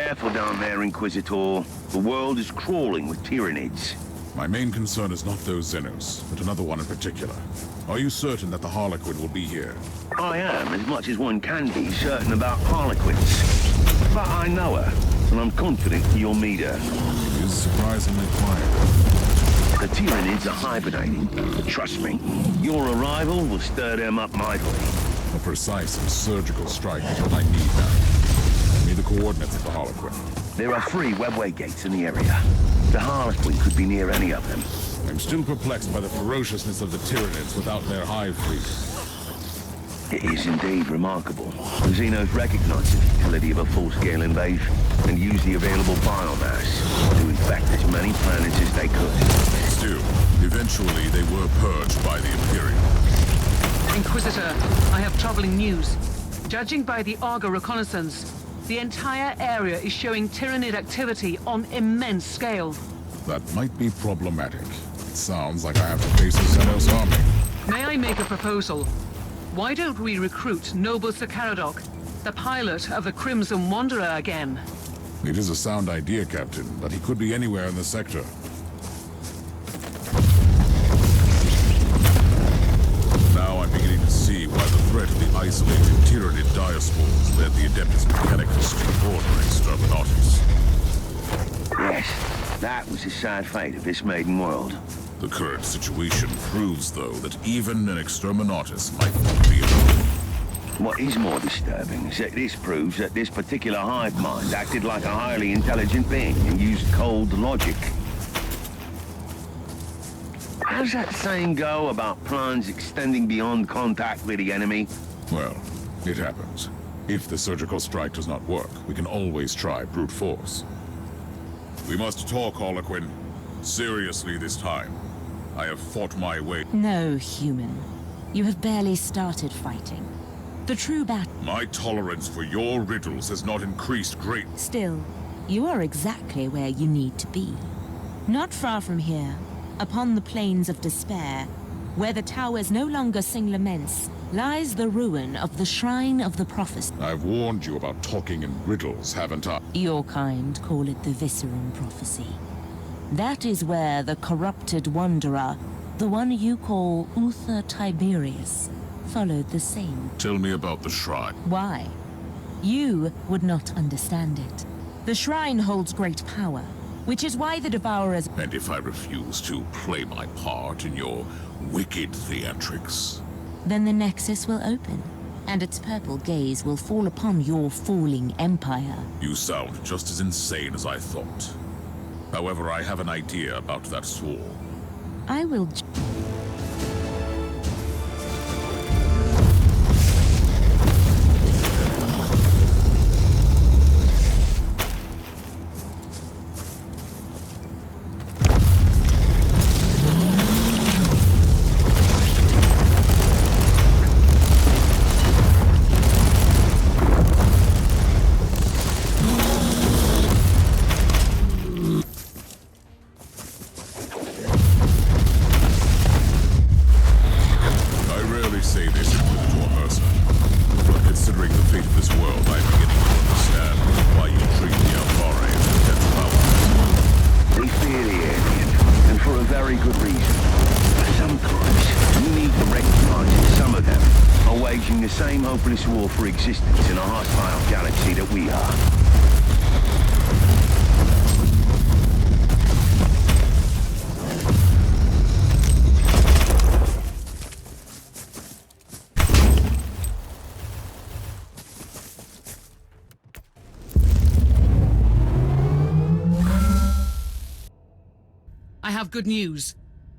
careful down there, Inquisitor. The world is crawling with Tyranids. My main concern is not those Xenos, but another one in particular. Are you certain that the Harlequin will be here? I am, as much as one can be certain about Harlequins. But I know her, and I'm confident you'll meet her. It is surprisingly quiet. The Tyranids are hibernating, but trust me, your arrival will stir them up mightily. A precise and surgical strike is what I need now. Give me the coordinates of the Harlequin. There are 3 webway gates in the area. The Harlequin could be near any of them. I'm still perplexed by the ferociousness of the Tyranids without their hive fleet. It is indeed remarkable. The Xenos recognize the futility of a full-scale invasion and use the available biomass to infect as many planets as they could. Still, eventually they were purged by the Imperium. Inquisitor, I have troubling news. Judging by the Argo reconnaissance, the entire area is showing Tyranid activity on immense scale. That might be problematic. It sounds like I have to face a Xenos army. May I make a proposal? Why don't we recruit Noble Sakaradok, the pilot of the Crimson Wanderer, again? It is a sound idea, Captain, but he could be anywhere in the sector. Now I'm beginning to see why the threat of the isolated Tyranid diaspores led the Adeptus Mechanicus to order Exterminatus. Yes, that was the sad fate of this maiden world. The current situation proves, though, that even an Exterminatus might not be enough. What is more disturbing is that this proves that this particular hive mind acted like a highly intelligent being and used cold logic. How's that saying go about plans extending beyond contact with the enemy? Well, it happens. If the surgical strike does not work, we can always try brute force. We must talk, Harlequin. Seriously this time. I have fought my way. No, human. You have barely started fighting. The true battle... My tolerance for your riddles has not increased great. Still, you are exactly where you need to be. Not far from here, upon the plains of despair, where the towers no longer sing laments, lies the ruin of the Shrine of the Prophecy. I've warned you about talking in riddles, haven't I? Your kind call it the Viscerum Prophecy. That is where the corrupted wanderer, the one you call Uther Tiberius, followed the same. Tell me about the shrine. Why? You would not understand it. The shrine holds great power, which is why the Devourers... And if I refuse to play my part in your wicked theatrics? Then the Nexus will open, and its purple gaze will fall upon your falling empire. You sound just as insane as I thought. However, I have an idea about that swarm. I will... War for existence in a hostile galaxy that we are. I have good news.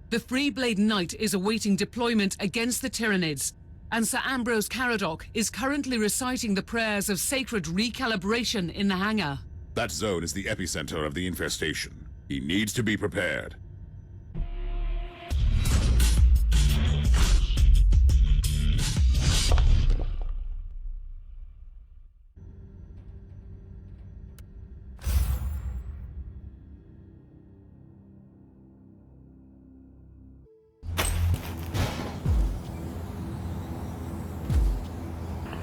The Freeblade Knight is awaiting deployment against the Tyranids, and Sir Ambrose Caradoc is currently reciting the prayers of sacred recalibration in the hangar. That zone is the epicenter of the infestation. He needs to be prepared.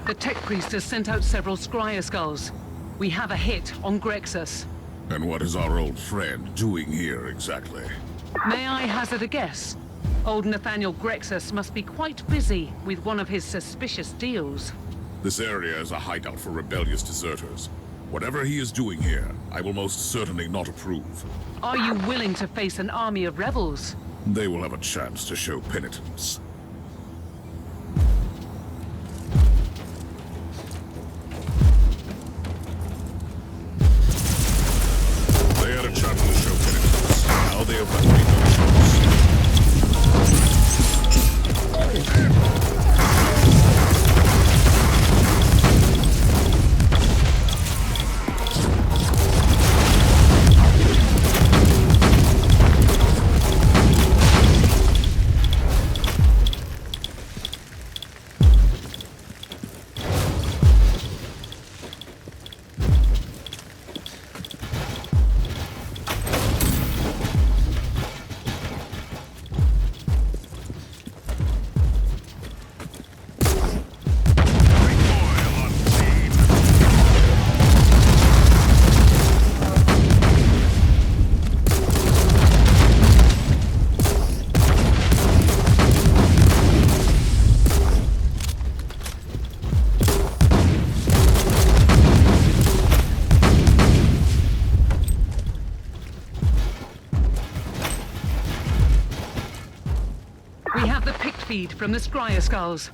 The Tech Priest has sent out several Scryer skulls. We have a hit on Grexus. And what is our old friend doing here exactly? May I hazard a guess? Old Nathaniel Grexus must be quite busy with one of his suspicious deals. This area is a hideout for rebellious deserters. Whatever he is doing here, I will most certainly not approve. Are you willing to face an army of rebels? They will have a chance to show penitence. They had a chance to show penitence. Now they have left me no feed from the Scryer Skulls.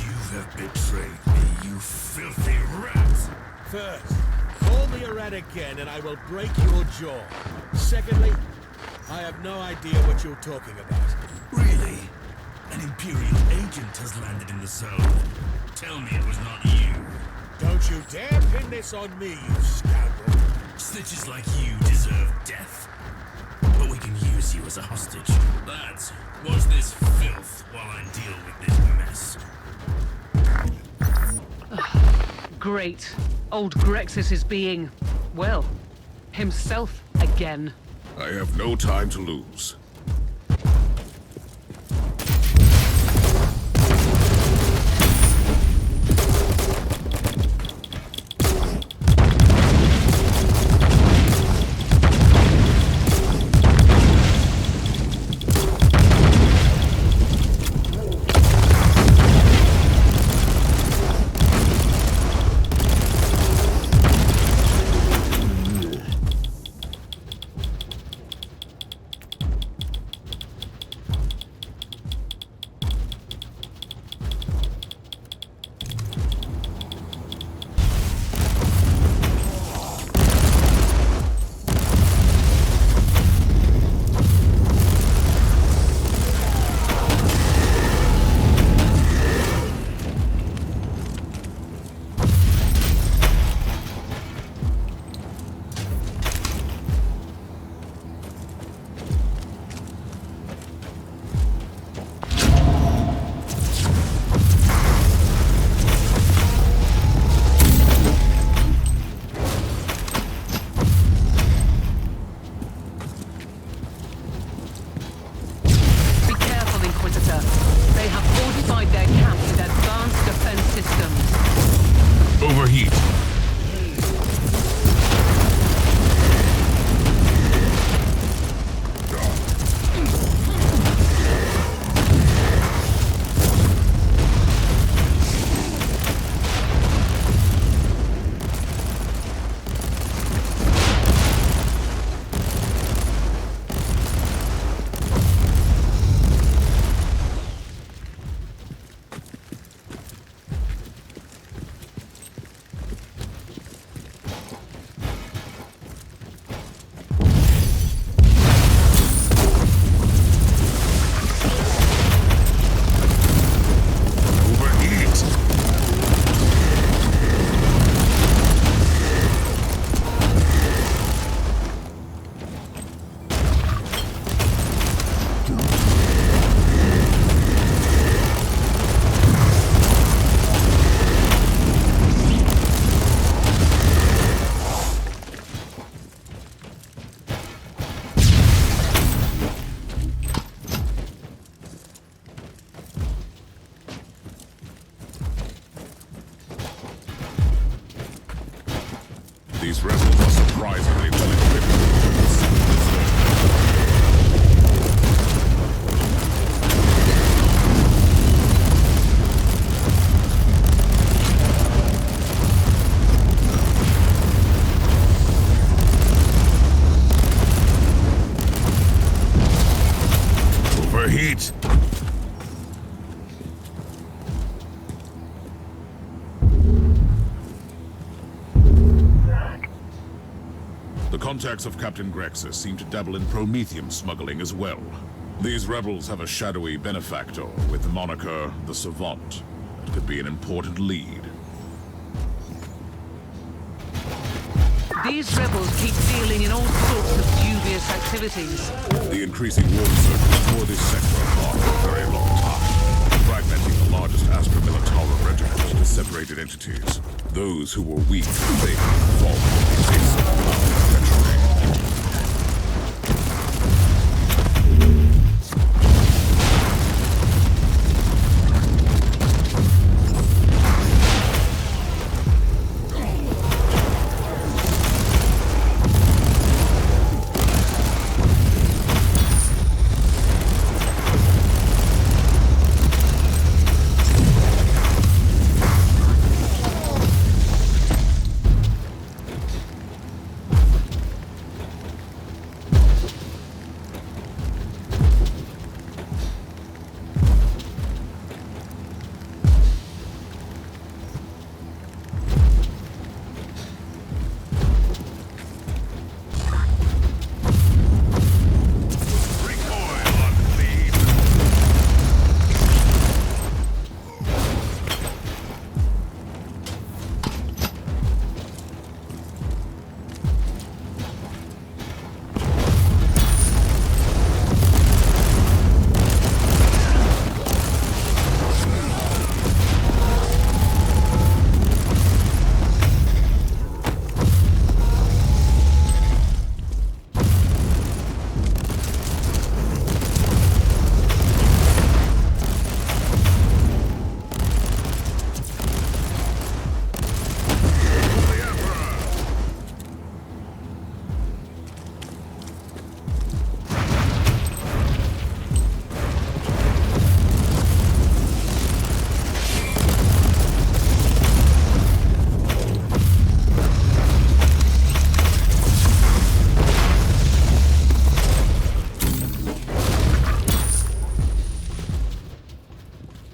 You have betrayed me, you filthy rat! First, call me a rat again and I will break your jaw. Secondly, I have no idea what you're talking about. Really? An Imperial agent has landed in the zone. Tell me it was not you. Don't you dare pin this on me, you scoundrel. Snitches like you deserve death. But we can use you as a hostage. Lads, watch this filth while I deal with this mess. Great. Old Grexus is being, well, himself again. I have no time to lose. Inquisitor. They have fortified their camp with advanced defense systems. Overheat. These rebels are surprisingly well equipped. Overheat. The contacts of Captain Grexus seem to dabble in promethium smuggling as well. These rebels have a shadowy benefactor with the moniker the Savant. That could be an important lead. These rebels keep dealing in all sorts of dubious activities. The increasing war circles tore this sector apart for a very long time, fragmenting the largest Astra Militarum regiment into separated entities. Those who were weak failed to fall into the treachery.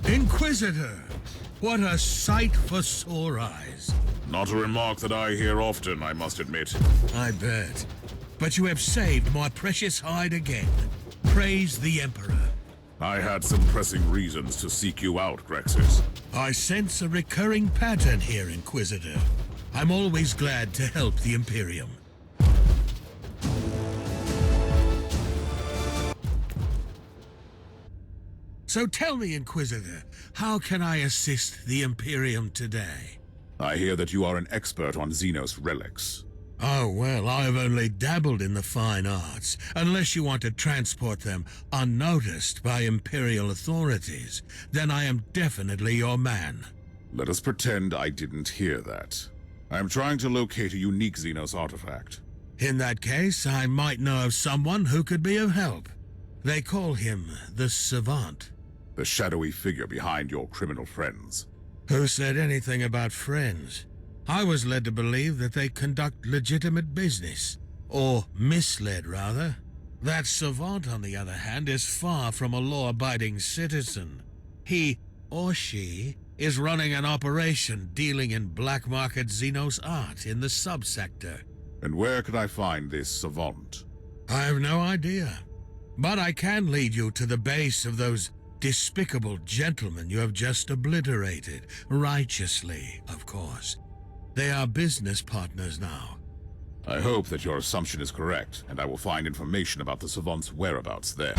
Inquisitor! What a sight for sore eyes. Not a remark that I hear often, I must admit. I bet. But you have saved my precious hide again. Praise the Emperor. I had some pressing reasons to seek you out, Grexus. I sense a recurring pattern here, Inquisitor. I'm always glad to help the Imperium. So tell me, Inquisitor, how can I assist the Imperium today? I hear that you are an expert on Xenos relics. Oh, well, I've only dabbled in the fine arts, unless you want to transport them unnoticed by Imperial authorities. Then I am definitely your man. Let us pretend I didn't hear that. I am trying to locate a unique Xenos artifact. In that case, I might know of someone who could be of help. They call him the Savant. The shadowy figure behind your criminal friends. Who said anything about friends? I was led to believe that they conduct legitimate business. Or misled, rather. That Savant, on the other hand, is far from a law-abiding citizen. He, or she, is running an operation dealing in black market Xenos art in the subsector. And where could I find this Savant? I have no idea. But I can lead you to the base of those despicable gentlemen you have just obliterated. Righteously, of course. They are business partners now. I hope that your assumption is correct, and I will find information about the Savant's whereabouts there.